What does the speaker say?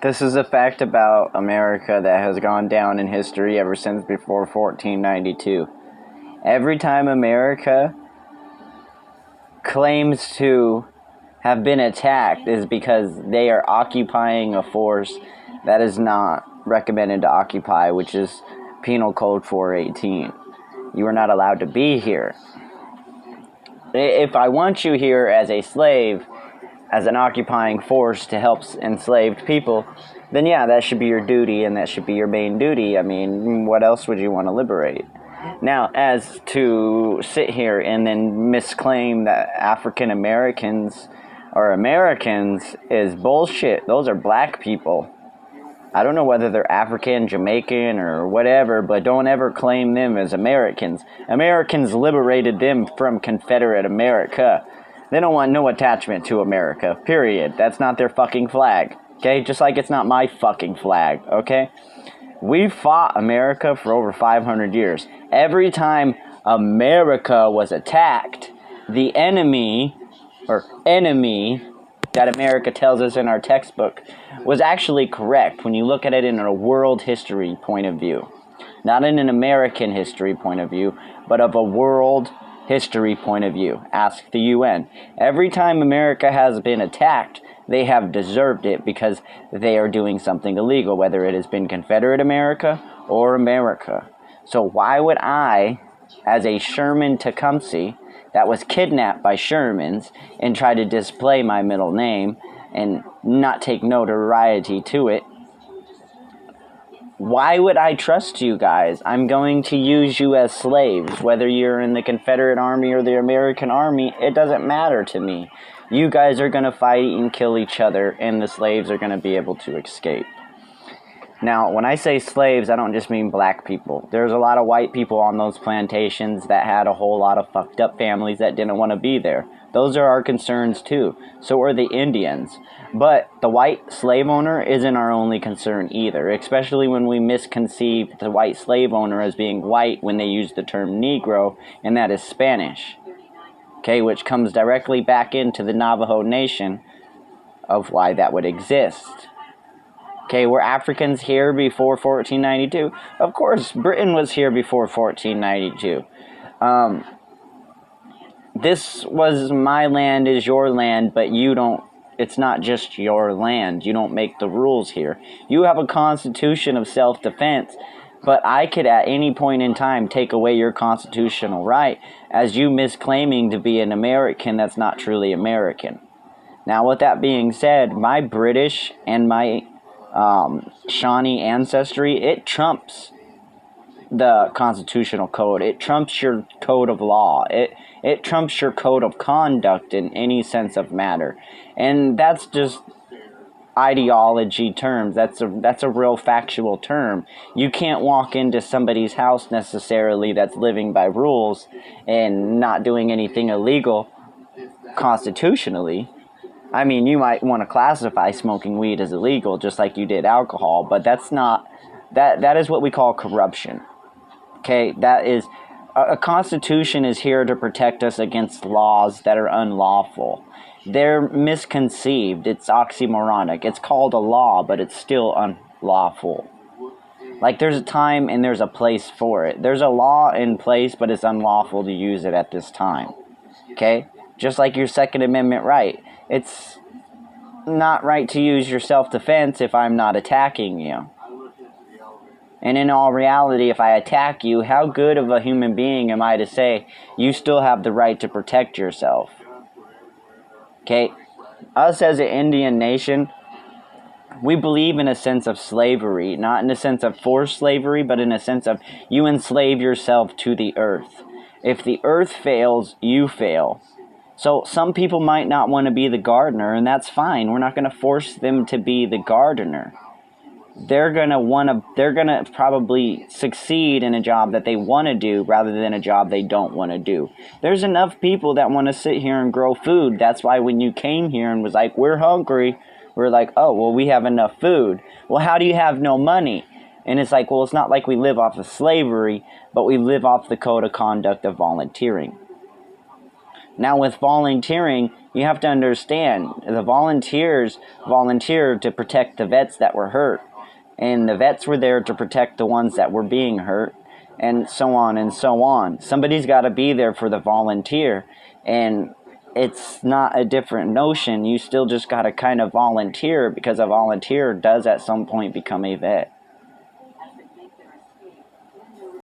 This is a fact about America that has gone down in history ever since before 1492. Every time America claims to have been attacked is because they are occupying a force that is not recommended to occupy, which is Penal Code 418. You are not allowed to be here. If I want you here as a slave, as an occupying force to help enslaved people, then yeah, that should be your duty, and that should be your main duty. I mean, what else would you want to liberate? Now, as to sit here and then misclaim that African Americans are Americans is bullshit. Those are black people. I don't know whether they're African, Jamaican, or whatever, but don't ever claim them as Americans. Americans liberated them from Confederate America. They don't want no attachment to America, period. That's not their fucking flag, okay? Just like it's not my fucking flag, okay? We fought America for over 500 years. Every time America was attacked, the enemy that America tells us in our textbook was actually correct when you look at it in a world history point of view. Not in an American history point of view, but of a world history point of view. Ask the UN. Every time America has been attacked, they have deserved it because they are doing something illegal, whether it has been Confederate America or America. So why would I, as a Sherman Tecumseh, that was kidnapped by Shermans and try to display my middle name and not take notoriety to it, why would I trust you guys? I'm going to use you as slaves. Whether you're in the Confederate Army or the American Army, it doesn't matter to me. You guys are going to fight and kill each other, and the slaves are going to be able to escape. Now, when I say slaves, I don't just mean black people. There's a lot of white people on those plantations that had a whole lot of fucked up families that didn't want to be there. Those are our concerns too. So are the Indians. But the white slave owner isn't our only concern either, especially when we misconceive the white slave owner as being white when they use the term Negro, and that is Spanish. Okay, which comes directly back into the Navajo Nation of why that would exist. Okay, were Africans here before 1492? Of course, Britain was here before 1492. This was my land is your land, but you don't, it's not just your land. You don't make the rules here. You have a constitution of self-defense, but I could at any point in time take away your constitutional right as you misclaiming to be an American that's not truly American. Now, with that being said, my British and my Shawnee ancestry, it trumps the constitutional code. It trumps your code of law. It trumps your code of conduct in any sense of matter. And that's just ideology terms. That's a real factual term. You can't walk into somebody's house necessarily that's living by rules and not doing anything illegal constitutionally. I mean, you might want to classify smoking weed as illegal just like you did alcohol, but that's not, that is what we call corruption. Okay, that is, a constitution is here to protect us against laws that are unlawful. They're misconceived. It's oxymoronic. It's called a law, but it's still unlawful. Like, there's a time and there's a place for it. There's a law in place, but it's unlawful to use it at this time. Okay? Just like your Second Amendment right. It's not right to use your self-defense if I'm not attacking you. And in all reality, if I attack you, how good of a human being am I to say you still have the right to protect yourself? Okay? Us as an Indian nation, we believe in a sense of slavery, not in a sense of forced slavery, but in a sense of you enslave yourself to the earth. If the earth fails, you fail. So some people might not want to be the gardener, and that's fine. We're not going to force them to be the gardener. They're going to probably succeed in a job that they want to do rather than a job they don't want to do. There's enough people that want to sit here and grow food. That's why when you came here and was like, we're hungry, we're like, oh, well, we have enough food. Well, how do you have no money? And it's like, well, it's not like we live off of slavery, but we live off the code of conduct of volunteering. Now with volunteering, you have to understand the volunteers volunteered to protect the vets that were hurt. And the vets were there to protect the ones that were being hurt, and so on and so on. Somebody's got to be there for the volunteer, and it's not a different notion. You still just got to kind of volunteer, because a volunteer does at some point become a vet.